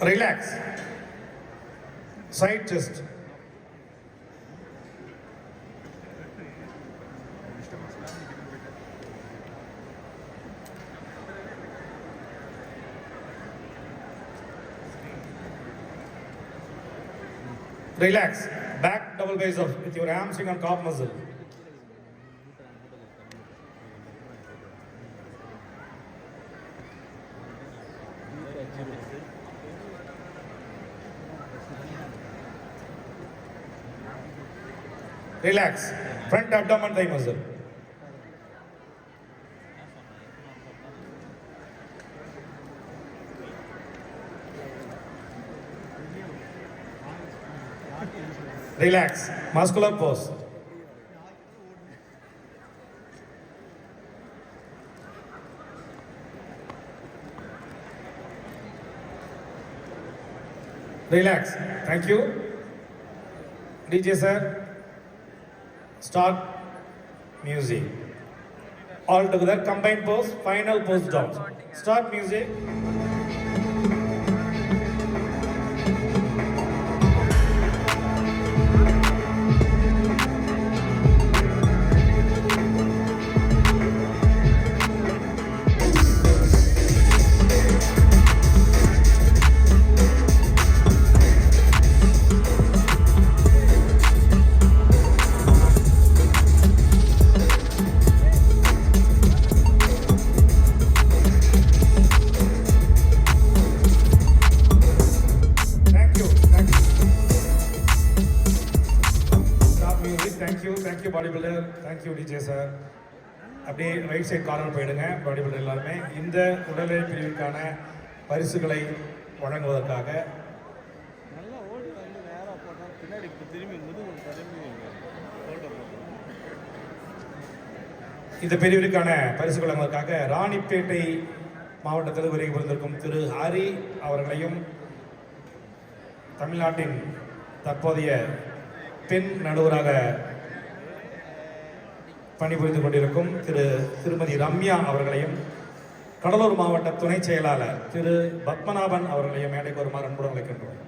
Relax. Side chest. Relax. Back double base up with your hamstring and calf muscle. Relax. Front abdomen thigh muscle. Relax. Muscular pose. Relax. Thank you. DJ sir. Start music. All together, combined pose, final pose down. Start music. Thank you body builder, thank you DJ sir. அப்படியே right side corner போயிடுங்க. Body builder எல்லாருமே இந்த உடலை பிரிவுக்கான பரிசுகளை வழங்குவதற்காக இந்த பிரிவிற்கான பரிசு வழங்குவதற்காக ராணிப்பேட்டை மாவட்டத்தில் வருகை புரிந்திருக்கும் திரு ஹரி அவர்களையும் தமிழ்நாட்டின் தற்போதைய பெண் நடுவராக பணிபுரிந்து கொண்டிருக்கும் திருமதி ரம்யா அவர்களையும் கடலூர் மாவட்ட துணை செயலாளர் திரு பத்மநாபன் அவர்களையும் மேடைக்கு வருமாறு அன்புடன் அழைக்கின்றோம்.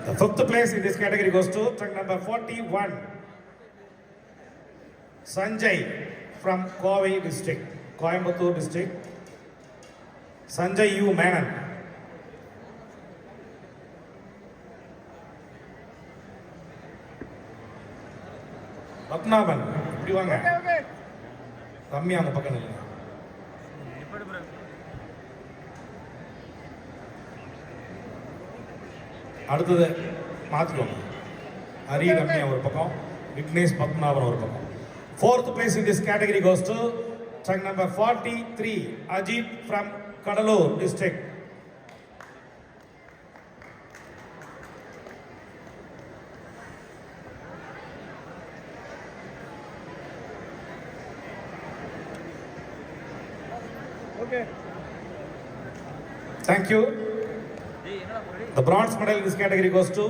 The fifth place in this category goes to truck number 41, Sanjay from Kovai district, Coimbatore district. Sanjay U. Menon. Patnaban, இப்படி வாங்க. ரம்யா அந்த பக்கம் இல்லை. அடுத்தது மாற்றிக்கோங்க. ஹரி ரம்யா ஒரு பக்கம், விக்னேஷ் பத்மநாபன் ஒரு பக்கம். Fourth place in this category goes to truck number 43, Ajit from Kadalur district. Okay. Thank you. The bronze medal in this category goes to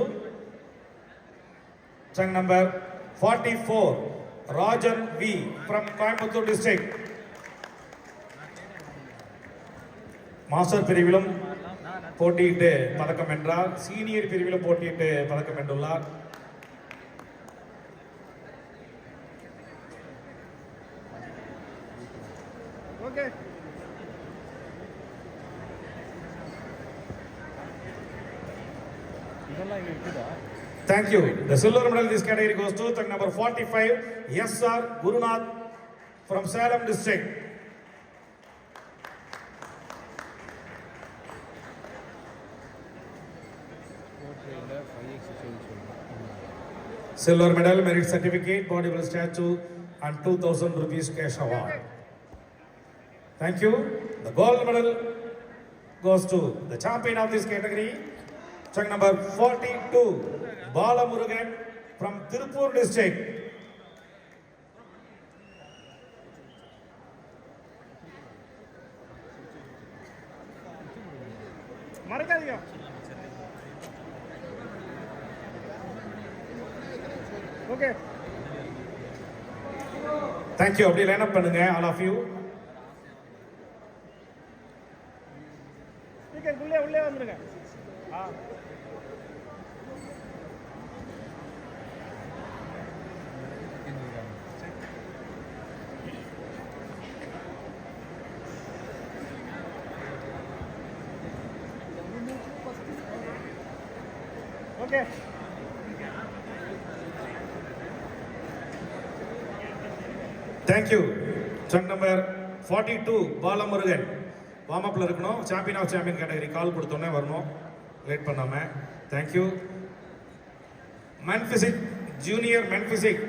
truck number 44, Rajan V from Coimbatore district. Master பிரிவிலும் போட்டியிட்டு பதக்கம் வென்றார். Senior பிரிவிலும் போட்டியிட்டு பதக்கம் வென்றுள்ளார். Okay. Thank you. The silver medal in this category goes to truck number 45, SR Gurunath from Salem district. Silver medal, merit certificate, bodybuilder statue and 2000 rupees cash award. Thank you. The gold medal goes to the champion of this category, Chunk number 42, Balamurugan from Tirupur district. Okay. Thank you. Appadi line up பண்ணுங்க all of you. Speaker உள்ளே வந்துருங்க. Okay. Thank you. Chunk number 42, Balamurugan. Warm up இருக்கணும். Champion of Champion category கால் கொடுத்தோன்னே வரணும். Late பண்ணாம. Thank you. Men Physique, Junior Men Physique.